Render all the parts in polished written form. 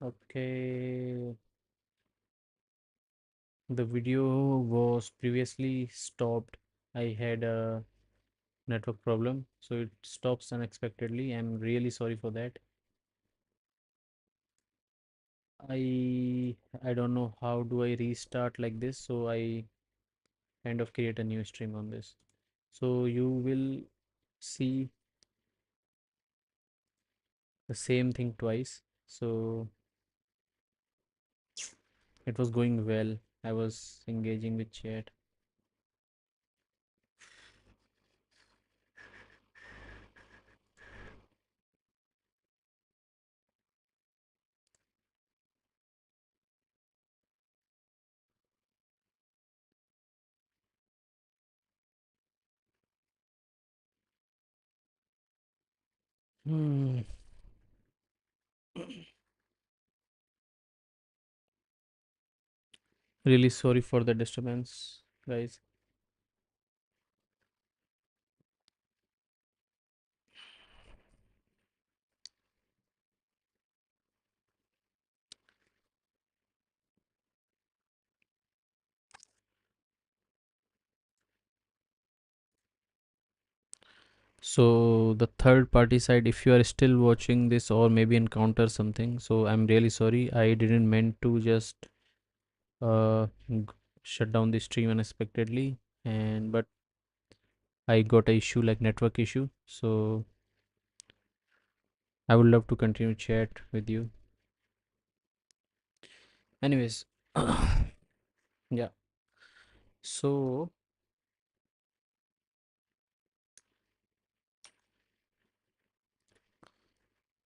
Okay, the video was previously stopped. I had a network problem, so it stops unexpectedly. I'm really sorry for that. I I don't know how do I restart like this, so I kind of create a new stream on this. So you will see the same thing twice. So it was going well. I was engaging with chat. Hmm. Really sorry for the disturbance, guys. So the third party side, if you are still watching this or maybe encounter something, so I'm really sorry. I didn't meant to just uh g- shut down the stream unexpectedly, and but I got a issue like network issue. So I would love to continue chat with you. Anyways, yeah. So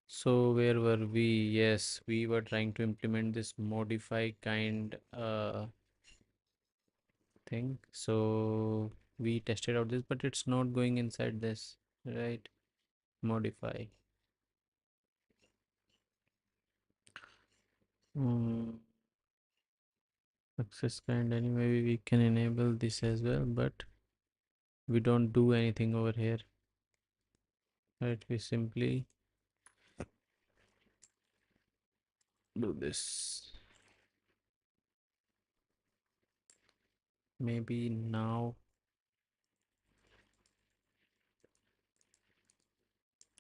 so where were we? Yes, we were trying to implement this modify kind thing. So we tested out this, but it's not going inside this, right? Modify. Mm, access kind anyway, we can enable this as well, but we don't do anything over here, right? We simply do this. Maybe now.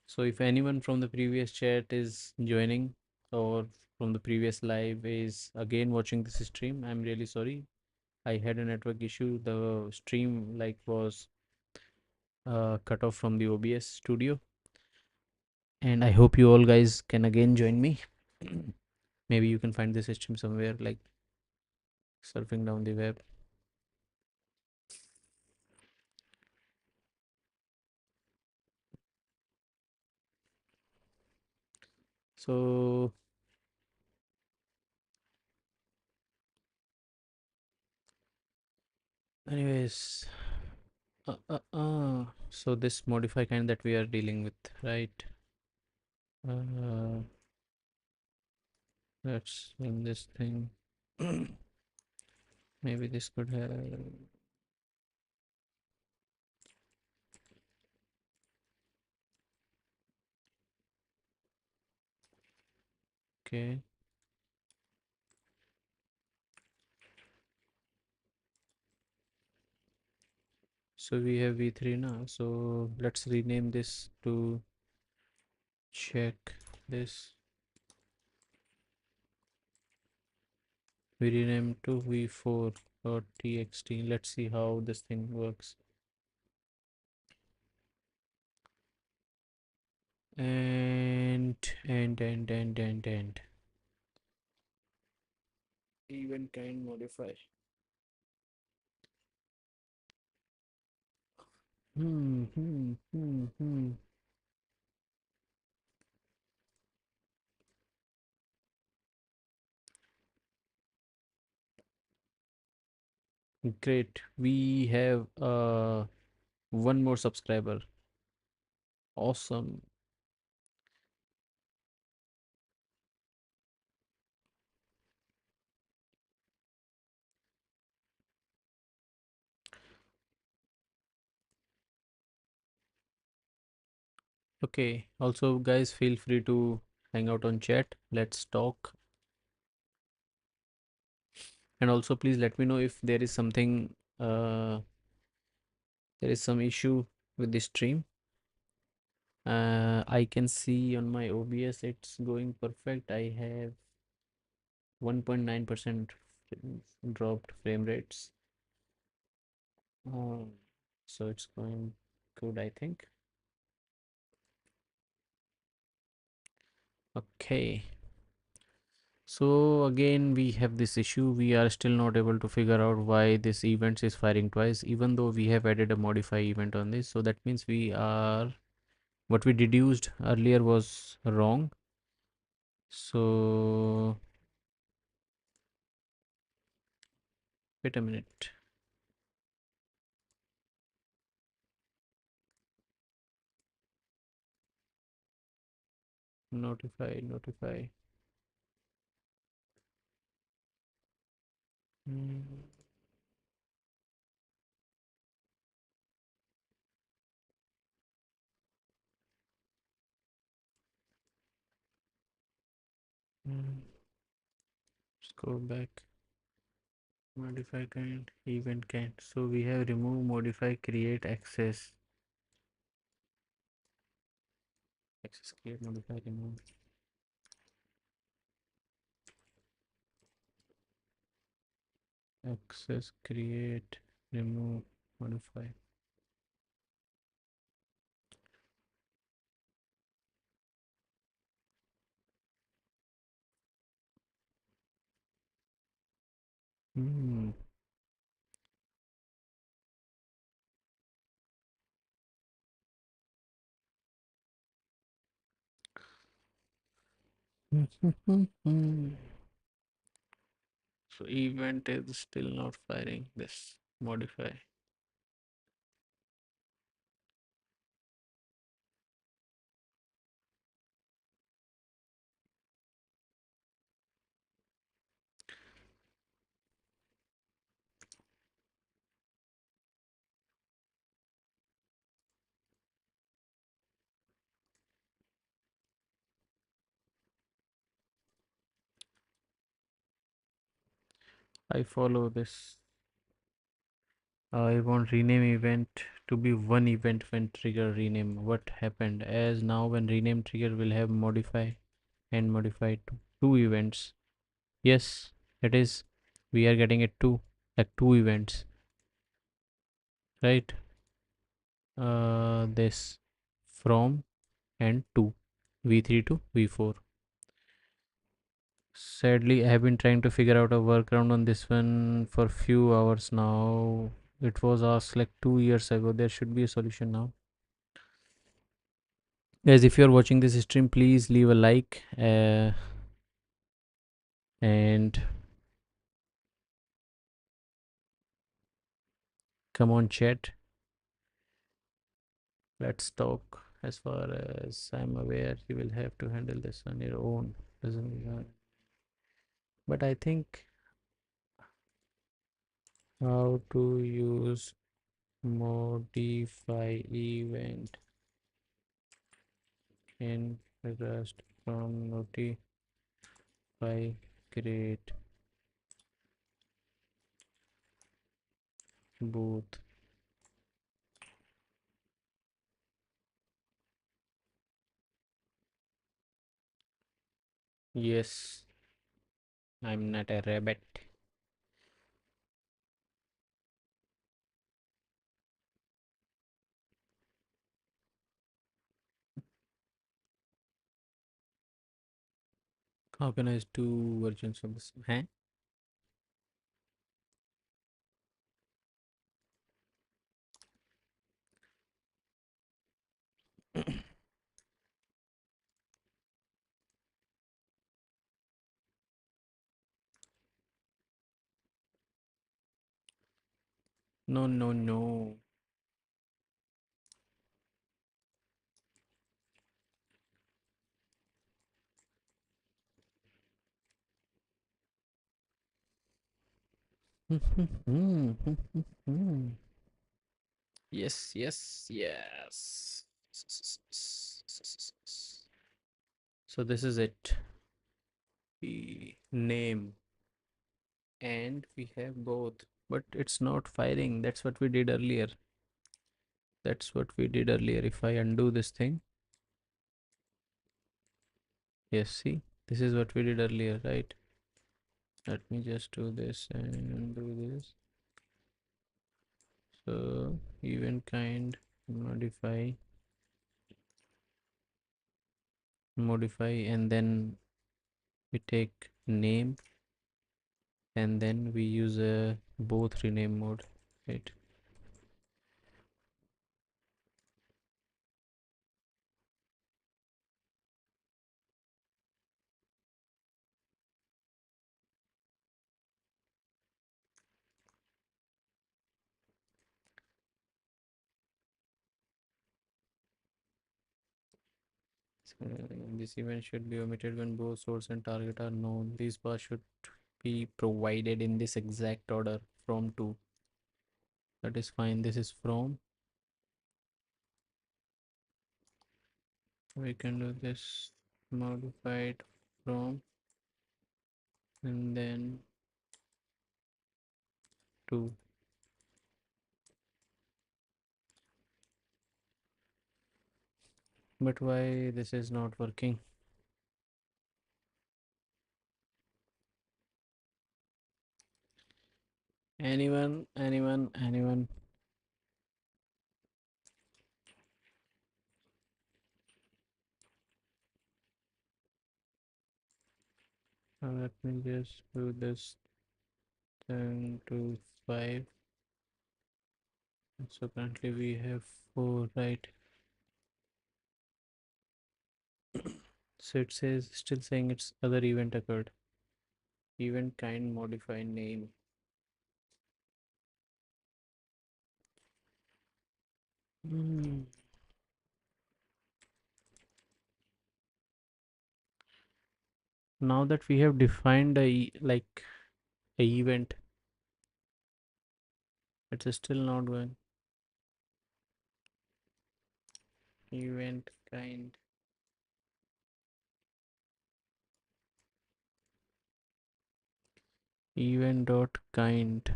So if anyone from the previous chat is joining or from the previous live is again watching this stream, I'm really sorry. I had a network issue. The stream like was cut off from the OBS studio, and I hope you all guys can again join me. Maybe you can find this stream somewhere like surfing down the web. So anyways, so this modify kind that we are dealing with, right? uh, let's run this thing. Maybe this could have. Okay, so we have v3 now, so let's rename this to check this. We rename to v4.txt. Let's see how this thing works. And event kind modify. Hmm. Great. We have one more subscriber. Awesome. Okay. Also, guys, feel free to hang out on chat. Let's talk. And also please let me know if there is something, there is some issue with the stream. I can see on my OBS it's going perfect. I have 1.9% dropped frame rates. uh, so it's going good, I think. Okay, so again we have this issue. We are still not able to figure out why this event is firing twice, even though we have added a modify event on this. So that means we are, what we deduced earlier was wrong. So wait a minute. Notify. Mm, mm. Let's go back. Modify kind, event kind. So we have remove, modify, create, access. Access, create, modify, remove. Access, create, remove, modify. Hmm. So event is still not firing this modify. I follow this. I want rename event to be one event when trigger rename. What happened? As now when rename trigger will have modify and modify to two events. Yes, it is. We are getting it two, like two events, right? This from and to v3 to v4. Sadly, I have been trying to figure out a workaround on this one for few hours now. It was asked like 2 years ago. There should be a solution now. Guys, if you are watching this stream, please leave a like, and come on chat. Let's talk. As far as I'm aware, you will have to handle this on your own. Doesn't but I think how to use modify event in Rust from notify create both. Yes, I'm not a rabbit. How can I use two versions of this? Huh? No, no, no. Yes, yes, yes. So this is it. The name. and we have both, but it's not firing. That's what we did earlier. That's what we did earlier. If I undo this thing, yes, see, this is what we did earlier, right? Let me just do this and do this. So event kind, modify, and then we take name, and then we use a both rename mode, right? So this event should be omitted when both source and target are known. These bars should be provided in this exact order from to. That is fine. This is from. We can do this modified from and then to. But why this is not working? Anyone? Anyone? Anyone? Let me just do this 10 to 5. So currently we have 4, right? So it says still saying it's other event occurred. Event kind modify name. Hmm. Now that we have defined like a event, it's still not going. Event kind. Event dot kind.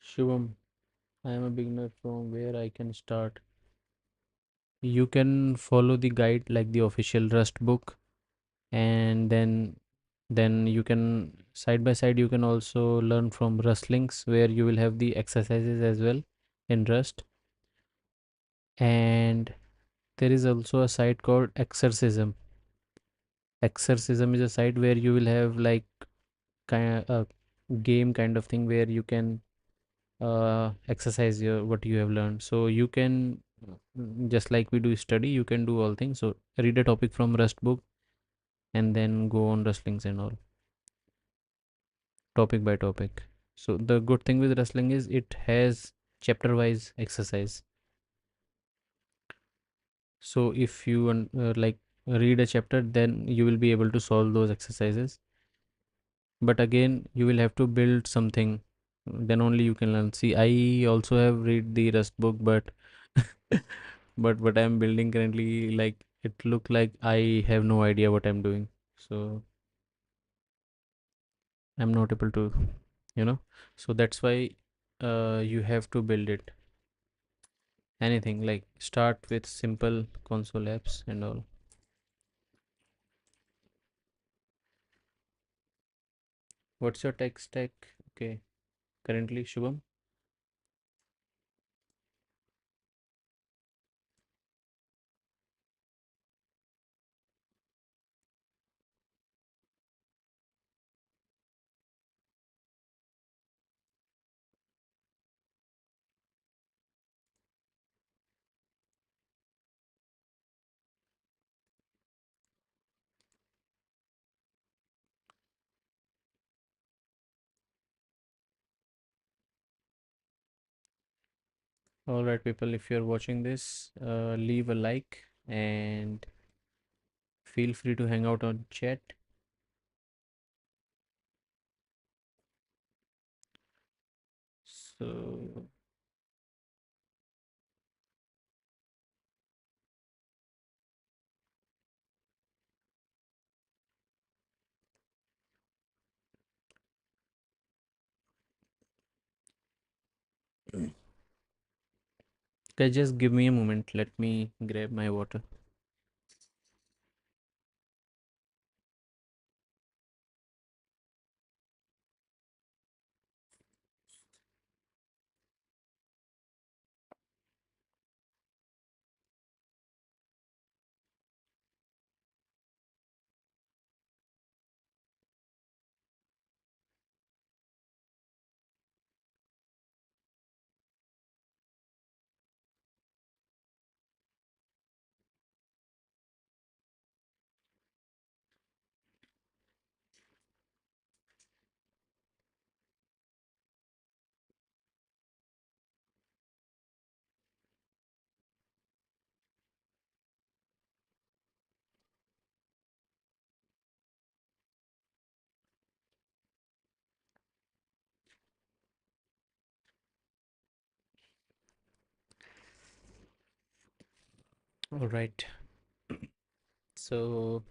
Shivam, I am a beginner, from where I can start? You can follow the guide like the official Rust book, and then you can side by side you can also learn from Rust links where you will have the exercises as well in Rust. And there is also a site called Exorcism. Exorcism is a site where you will have like kind of a game kind of thing where you can exercise your what you have learned. So you can just like we do study, you can do all things. So read a topic from Rust book and then go on Rust links and all, topic by topic. So the good thing with wrestling is it has chapter wise exercise. So if you like read a chapter, then you will be able to solve those exercises. But again, you will have to build something. Then only you can learn. See, I also have read the Rust book, but but what I'm building currently, like it look like I have no idea what I'm doing. So I'm not able to, you know. So that's why you have to build it. Anything like start with simple console apps and all. What's your tech stack? Okay, currently Shubham. All right, people, if you're watching this, leave a like and feel free to hang out on chat. So Just give me a moment. Let me grab my water. All right. So,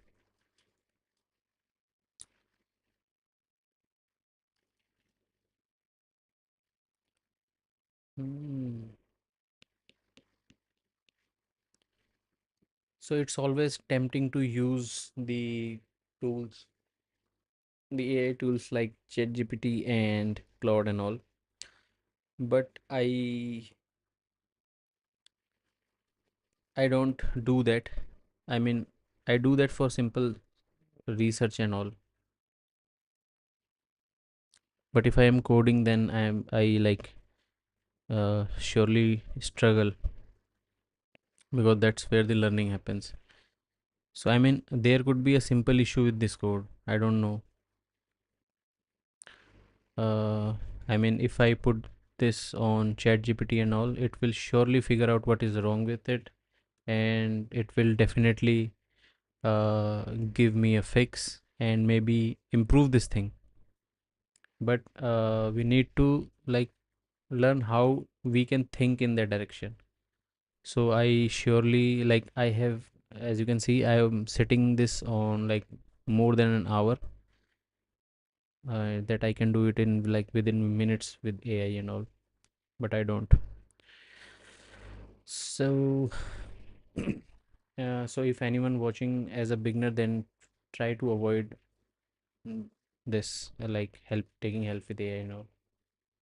hmm, so it's always tempting to use tools, the AI tools like ChatGPT and Claude and all. But I don't do that. I mean, I do that for simple research and all. But if I am coding, then I like surely struggle because that's where the learning happens. So I mean, there could be a simple issue with this code. I don't know. Uh, I mean, if I put this on ChatGPT and all, it will surely figure out what is wrong with it, and it will definitely give me a fix and maybe improve this thing. But we need to like learn how we can think in that direction. So I surely like I have, as you can see, I am setting this on like more than an hour, that I can do it in like within minutes with AI and all, but I don't. So, so if anyone watching as a beginner, then try to avoid mm, this, like help taking help with AI and all.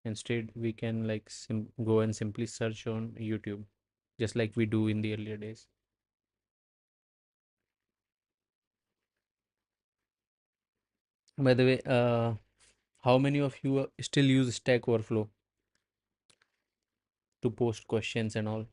Instead, we can like go and simply search on YouTube, just like we do in the earlier days. By the way, how many of you still use Stack Overflow to post questions and all?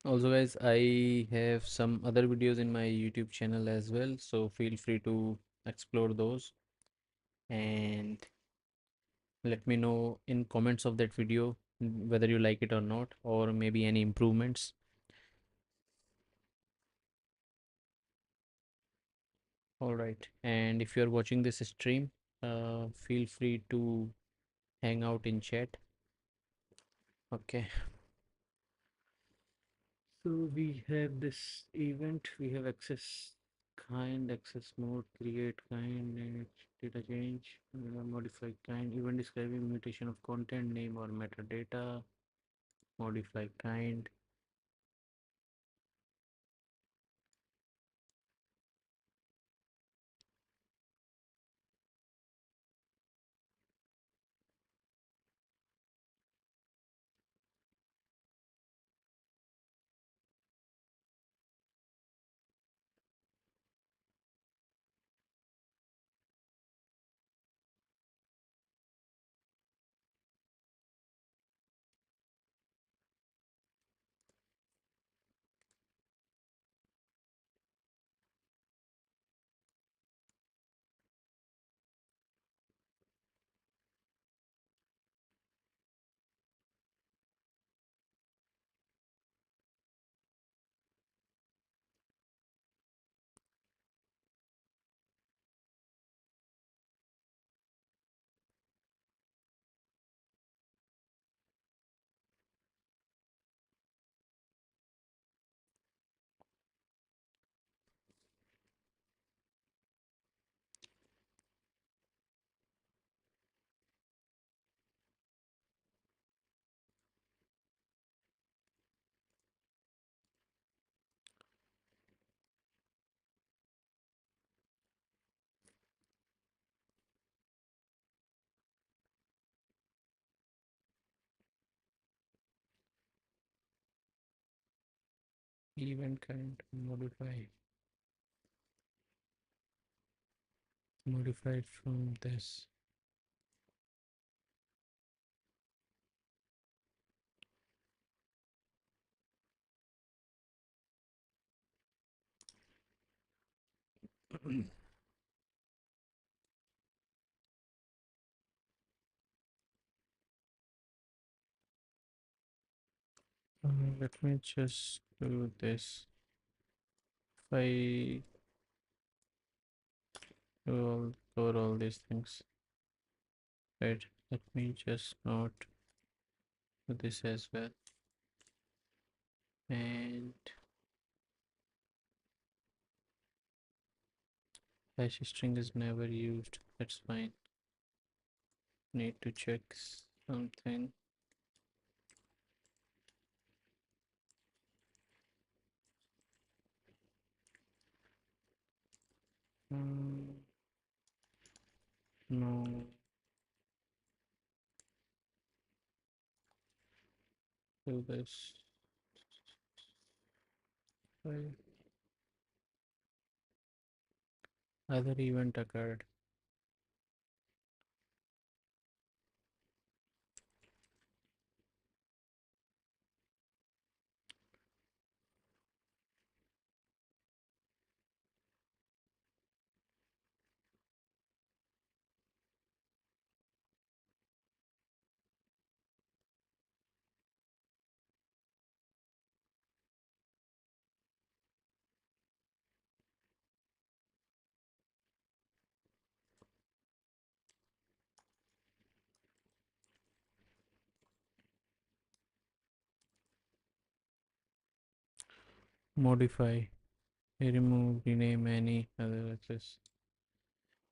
Also, guys, I have some other videos in my YouTube channel as well, so feel free to explore those and let me know in comments of that video whether you like it or not, or maybe any improvements. All right, and if you're watching this stream, feel free to hang out in chat. Okay, so we have this event, we have access kind, access mode, create kind, and data change, modify kind, even describing mutation of content name or metadata, modify kind. Event kind modified from this. Let me just do this. If I cover all these things, right? Let me just note this as well. And hash string is never used. That's fine. Need to check something. Mm, no. Do this. Right. Other event occurred. Modify. Remove, rename any other access.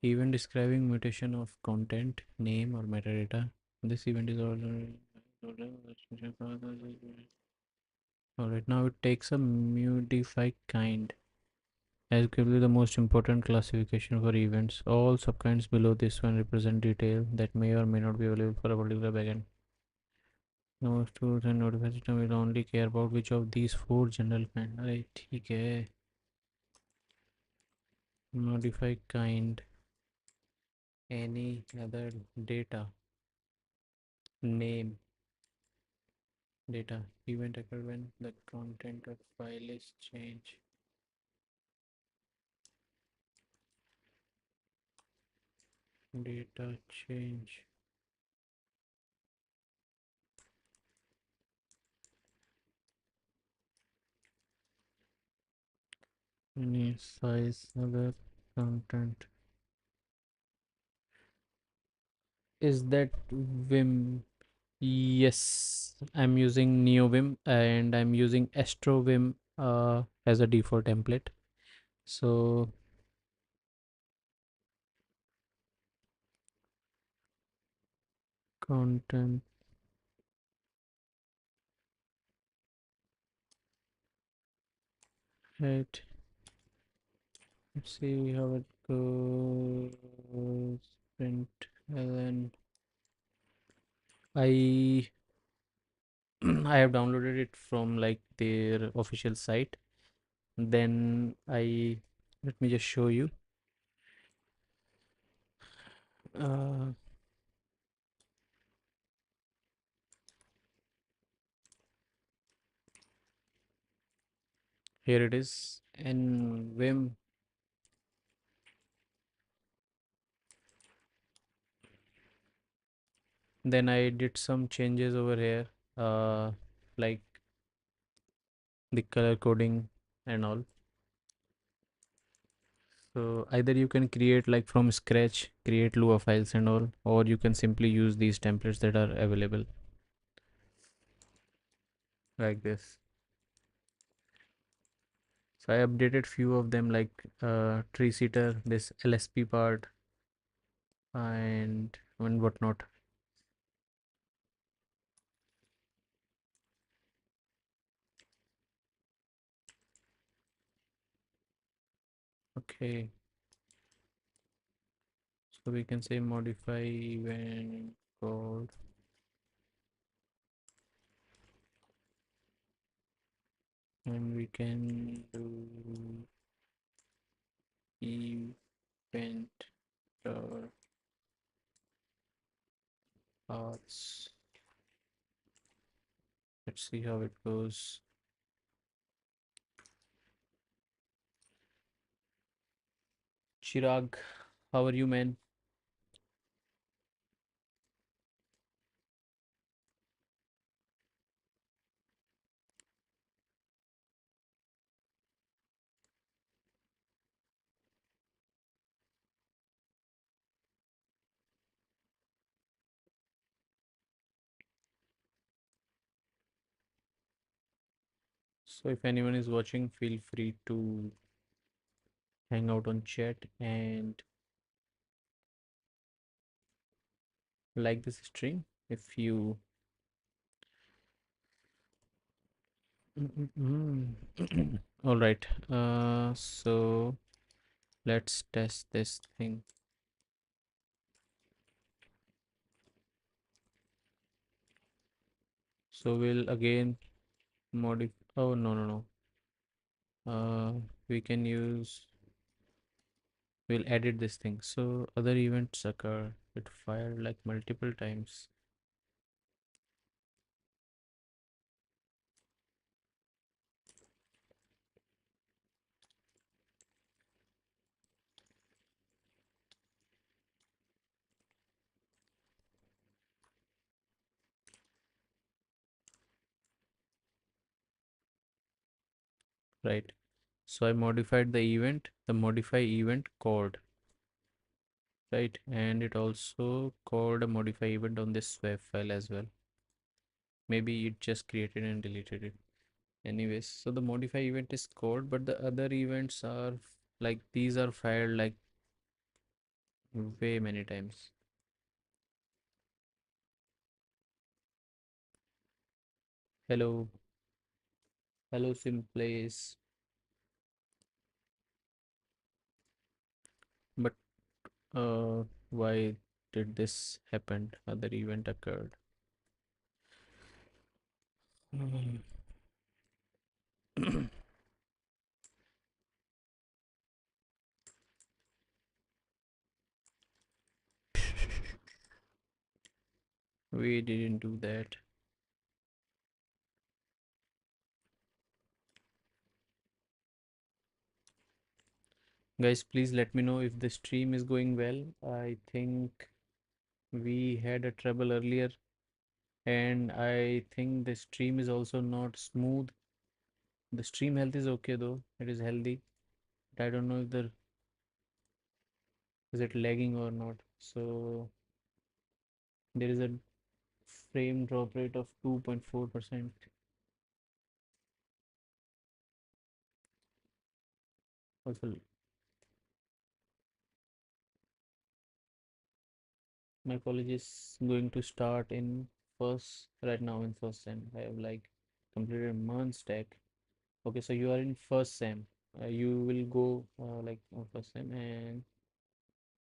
Event describing mutation of content, name or metadata. This event is already. Alright, now it takes a modify kind as clearly the most important classification for events. All subkinds below this one represent detail that may or may not be available for a particular backend. Most tools and notification system will only care about which of these four general kind. Alright, ठीक है. Modify kind, any other data, name, data, event occur when the content of file is changed. Data change. Any size other content. Is that Vim? Yes, I'm using NeoVim and I'm using AstroVim as a default template. So content, right? Let's see how it goes. Print and then I I have downloaded it from like their official site. Then I let me just show you. Uh, Here it is in Vim. Then I did some changes over here, like the color coding and all. So either you can create like from scratch, create Lua files and all, or you can simply use these templates that are available like this. So I updated few of them like tree seater, this LSP part and whatnot. Okay, so we can say modify event code. And we can do event paths. Let's see how it goes. Chirag, how are you, man? So if anyone is watching, feel free to hang out on chat and like this stream if you all right. So let's test this thing. So we'll again modify. Oh, no, no, no. We can use, we'll edit this thing. So other events occur. It fired like multiple times. Right. So I modified the event, the modify event called, right? And it also called a modify event on this web file as well. Maybe it just created and deleted it. Anyways, so the modify event is called, but the other events are like these are fired like way many times. Hello, hello, Simplace. But why did this happen? Other event occurred. Mm. We didn't do that. Guys, please let me know if the stream is going well. I think we had a trouble earlier, and I think the stream is also not smooth. The stream health is okay though, it is healthy. But I don't know if the is it lagging or not. So there is a frame drop rate of 2.4%. Also, my college is going to start in first right now in first sem. I have like completed month stack. Okay, so you are in first sem. You will go like on first sem and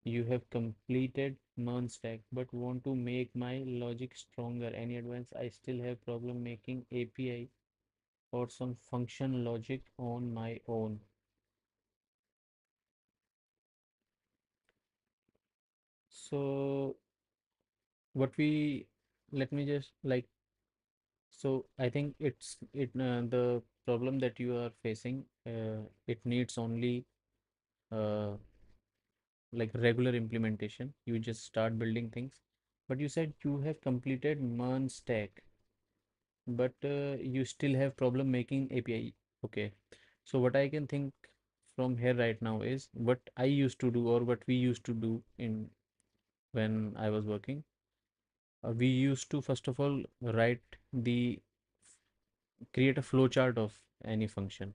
you have completed non-stack but want to make my logic stronger. Any advice? I still have problem making API or some function logic on my own. So what we let me just like so I think the problem that you are facing it needs only uh, like regular implementation. You just start building things. But you said you have completed MERN stack, but you still have problem making API. Okay. So what I can think from here right now is what I used to do or what we used to do in when I was working. We used to first of all write the create a flowchart of any function.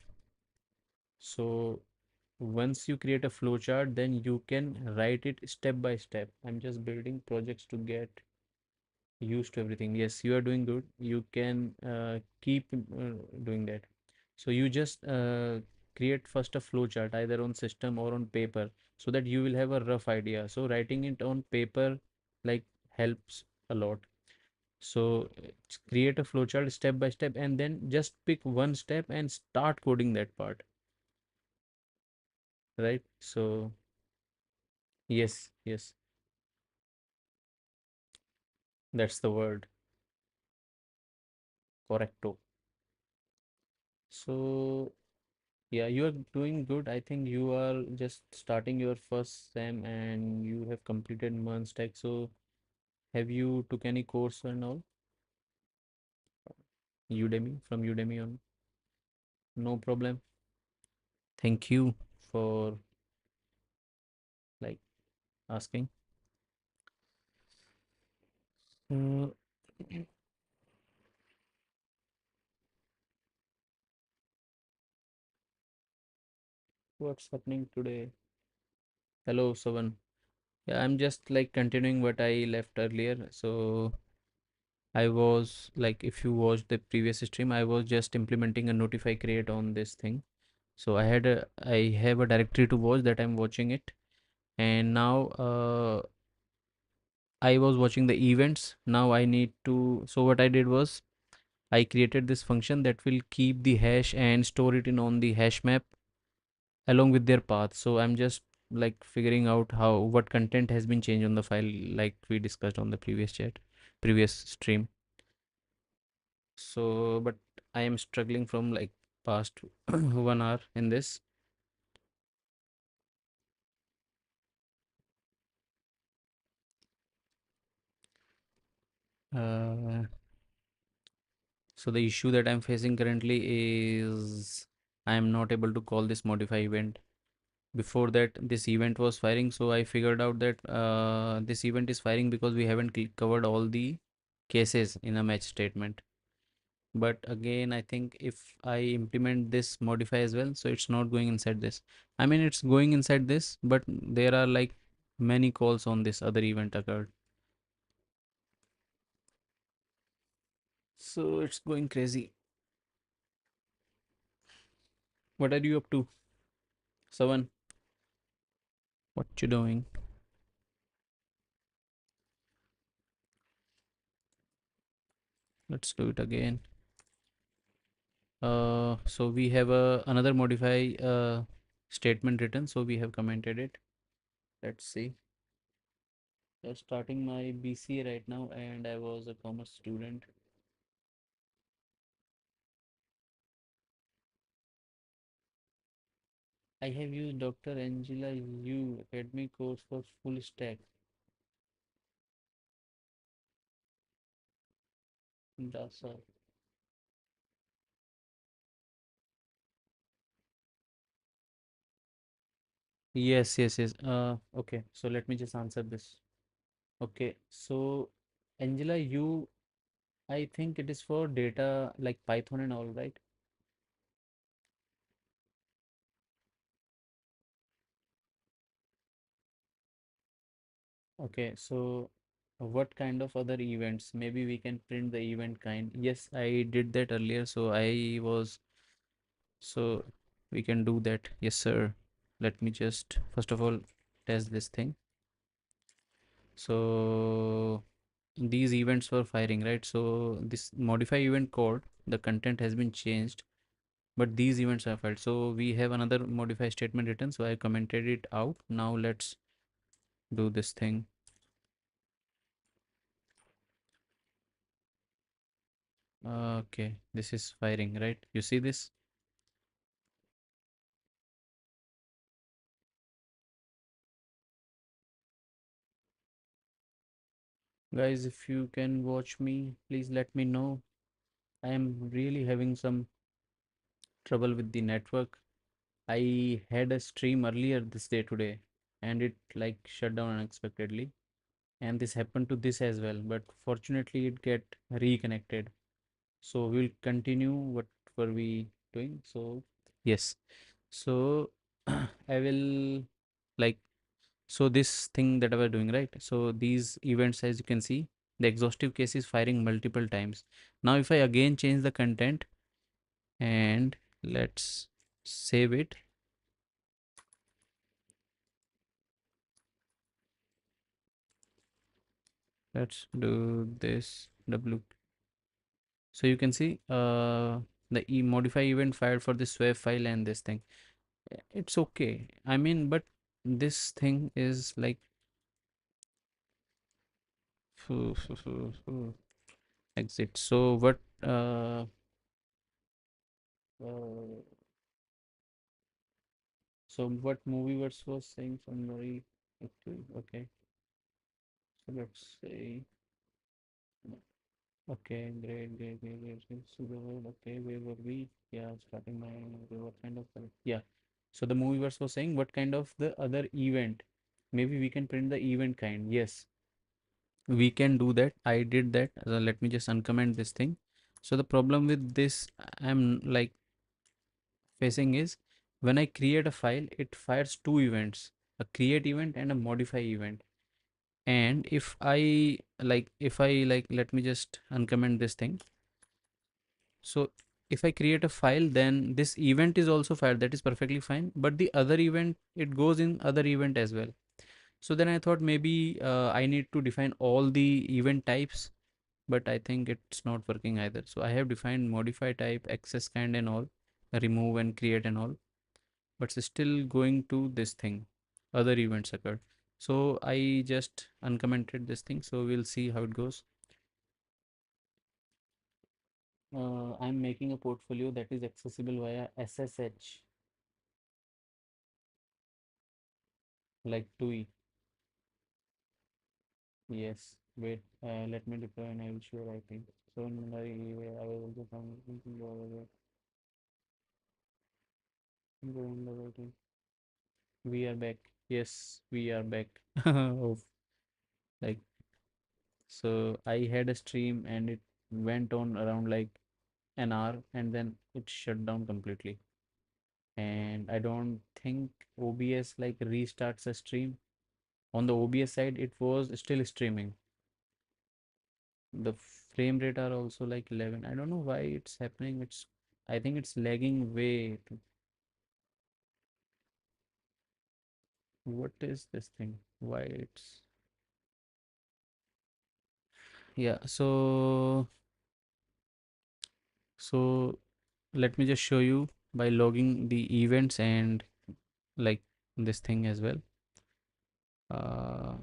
So once you create a flowchart, then you can write it step by step. I'm just building projects to get used to everything. Yes, you are doing good. You can keep doing that. So you just create first a flowchart either on system or on paper so that you will have a rough idea. So writing it on paper like helps a lot. So create a flowchart step by step and then just pick one step and start coding that part, right? So yes, yes, that's the word, correcto. So yeah, you are doing good. I think you are just starting your first sem and you have completed one stack. So have you took any course and all? Udemy, from Udemy on? No problem. Thank you for like asking. Uh, what's happening today? Hello, Savan. Yeah, I'm just like continuing what I left earlier. So I was like, if you watched the previous stream, I was just implementing a notify create on this thing. So I have a directory to watch that I'm watching it, and now I was watching the events. Now I need to. So what I did was I created this function that will keep the hash and store it in on the hash map along with their path. So I'm just like figuring out how what content has been changed on the file, like we discussed on the previous stream. So but I am struggling from like past 1 hour in this. uh, so the issue that I'm facing currently is I am not able to call this modify event. Before that this event was firing, so I figured out that this event is firing because we haven't covered all the cases in a match statement. But again, I think if I implement this modify as well, so it's not going inside this. I mean, it's going inside this, but there are like many calls on this other event occurred, so it's going crazy. What are you up to, Savan? What you doing? Let's do it again. So we have another modify statement written, so we have commented it. Let's see. Just starting my BCA right now, and I was a commerce student. I have used Dr. Angela Yu Academy course for full stack. DASA. Yes, yes, yes. Okay. So let me just answer this. Okay. So Angela Yu, I think it is for data like Python and all, right? Okay. So what kind of other events? Maybe we can print the event kind. Yes, I did that earlier. So we can do that. Yes, sir. Let me just first of all test this thing. So these events were firing, right? So this modify event code, the content has been changed, but these events are fired. So we have another modify statement written. So I commented it out. Now let's do this thing. Okay, this is firing, right? You see this? Guys, if you can watch me, please let me know. I am really having some trouble with the network. I had a stream earlier this day today and it like shut down unexpectedly. And this happened to this as well, but fortunately it get reconnected. So we'll continue what were we doing. So yes. So I will like so this thing that I was doing, right? So these events, as you can see, the exhaustive case is firing multiple times. Now if I again change the content and let's save it. Let's do this. w. So you can see the modify event fired for this swap file and this thing. It's okay, I mean, but this thing is like exit. So what uh, so what movieverse was saying somebody actually, okay, so let's say, okay, great. So the word, okay, where were we? Yeah, starting my, what kind of, yeah. So the movieverse was saying what kind of the other event. Maybe we can print the event kind. Yes, we can do that. I did that. Let me just uncomment this thing. So the problem with this I'm like facing is when I create a file, it fires two events, a create event and a modify event. And if I like, let me just uncomment this thing. So if I create a file, then this event is also fired. That is perfectly fine. But the other event, it goes in other event as well. So then I thought maybe I need to define all the event types, but I think it's not working either. So I have defined modify type, access kind and all, remove and create and all, but it's still going to this thing, other events occurred. So I just uncommented this thing. So we'll see how it goes. I'm making a portfolio that is accessible via SSH, like TUI. Yes, wait, let me deploy and I will share, I think. So I will also we are back. Yes, we are back. Oh, like, so I had a stream and it went on around like an hour and then it shut down completely. And I don't think OBS like restarts a stream. On the OBS side, it was still streaming. The frame rate are also like 11. I don't know why it's happening. I think it's lagging way. What is this thing? Why it's, yeah. So let me just show you by logging the events and like this thing as well. Uh,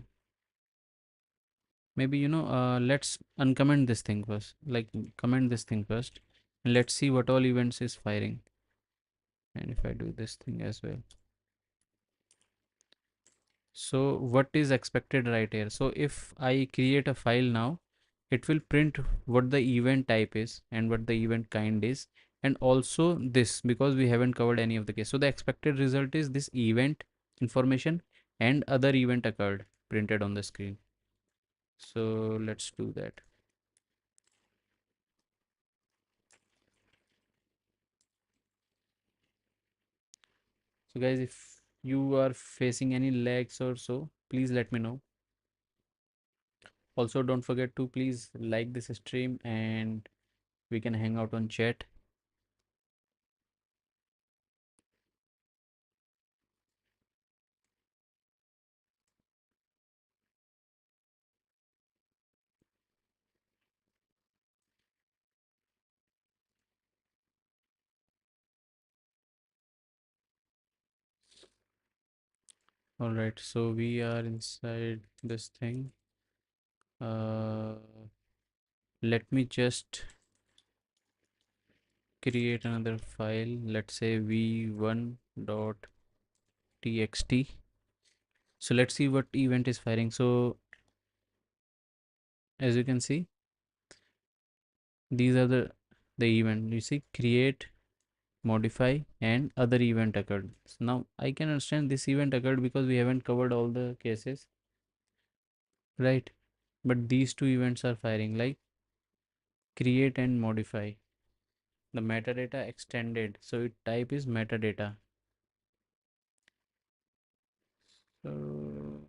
maybe let's uncomment this thing first. Like comment this thing first, and let's see what all events is firing. And if I do this thing as well. So what is expected right here? So if I create a file now, it will print what the event type is and what the event kind is, and also this, because we haven't covered any of the case. So the expected result is this event information and other event occurred printed on the screen. So let's do that. So guys, if you are facing any lags or so, please let me know. Also, don't forget to please like this stream and we can hang out on chat. All right, so we are inside this thing. Uh, Let me just create another file. Let's say v1.txt. So let's see what event is firing. So as you can see, these are the event. You see, create, modify, and other event occurred. So now I can understand this event occurred because we haven't covered all the cases, right? But these two events are firing, like create and modify. The metadata extended, so it type is metadata. So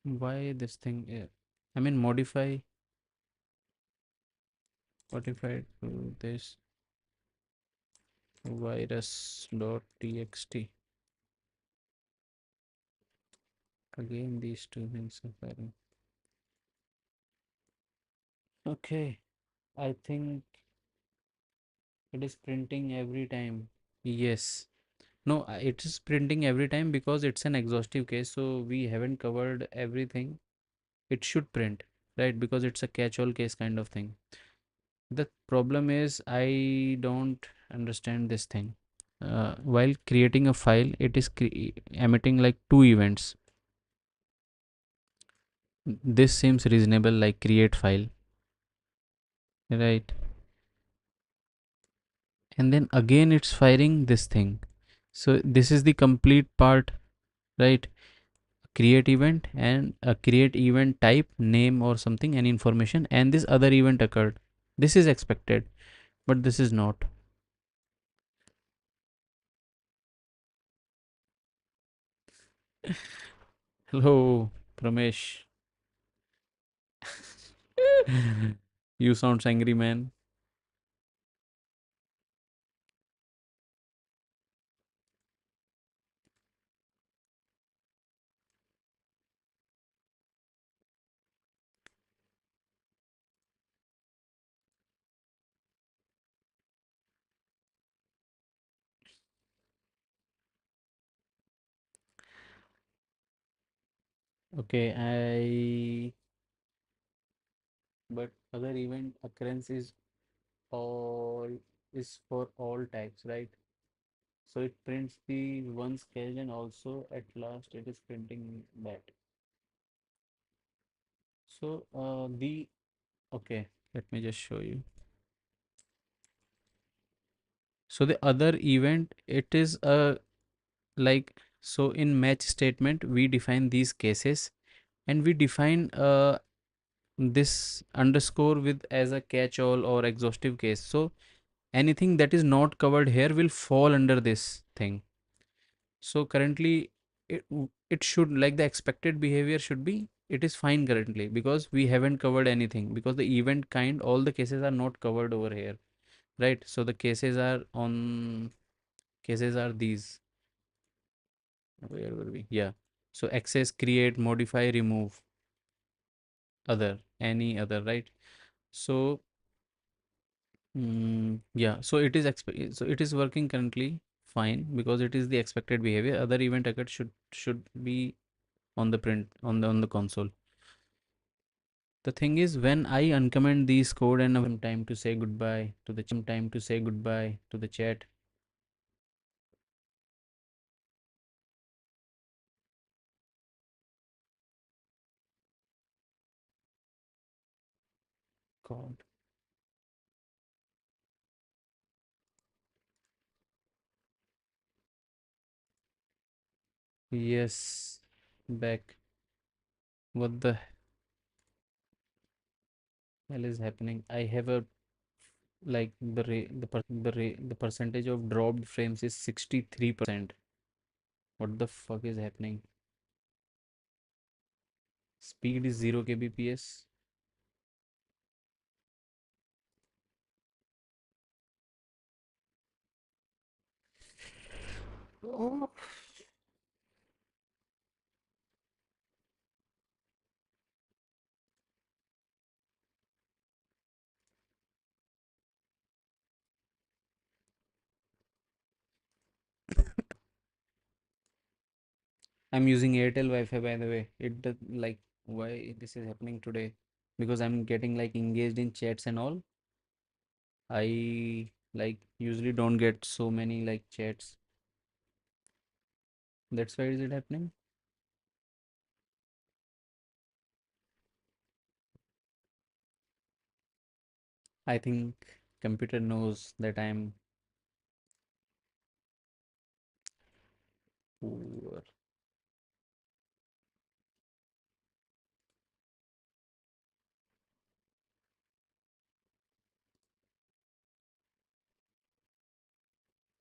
why this thing, I mean modify to this virus.txt. Again, these two things are firing. Okay, I think it is printing every time. Yes. No, it is printing every time because it's an exhaustive case, so we haven't covered everything. It should print, right? Because it's a catch-all case kind of thing. The problem is I don't understand this thing. While creating a file, it is emitting like two events. This seems reasonable, like create file, right? And then again it's firing this thing. So this is the complete part, right? Create event and a create event type name or something and information, and this other event occurred. This is expected, but this is not. Hello, Pramesh. You sounds angry, man. Okay, I but other event occurrence all is for all types, right? So it prints the one sketch and also at last it is printing that. So the okay, let me just show you. So the other event, it is a like, so in match statement we define these cases, and we define this underscore with as a catch all or exhaustive case. So anything that is not covered here will fall under this thing. So currently it should, like, the expected behavior should be, it is fine currently because we haven't covered anything, because the event kind, all the cases are not covered over here, right? So the cases are these. Where were we? Yeah. So access, create, modify, remove, other, any other, right? So yeah, so so it is working currently fine because it is the expected behavior. Other event occurred should be on the print on the console. The thing is, when I uncomment these code and time to say goodbye to the chat. God. Yes, back. What the hell is happening? I have a, like, the percentage of dropped frames is 63%. What the fuck is happening? Speed is 0 kbps. Oh. I'm using Airtel Wi-Fi, by the way. It does, like, why this is happening today? Because I'm getting like engaged in chats and all. I like usually don't get so many like chats. That's why is it happening? I think computer knows that I'm poor.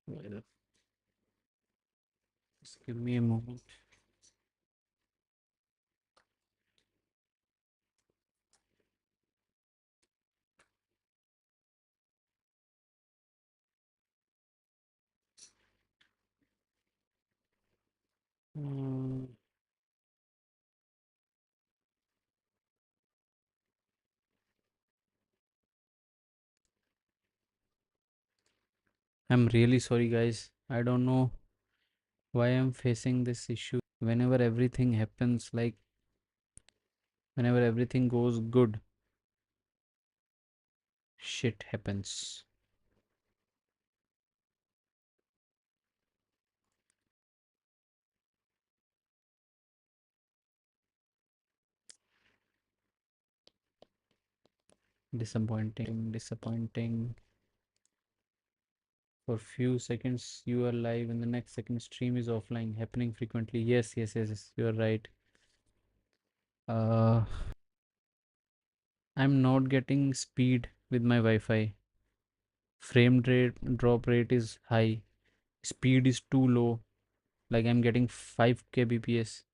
Why the- Just give me a moment. Mm, I'm really sorry, guys. I don't know why I'm facing this issue. Whenever everything happens, like whenever everything goes good, shit happens. Disappointing, disappointing. For few seconds you are live and the next second stream is offline, happening frequently. Yes, yes, yes, yes, you are right. Uh, I'm not getting speed with my Wi-Fi. Frame rate drop rate is high. Speed is too low. Like I'm getting 5 kbps.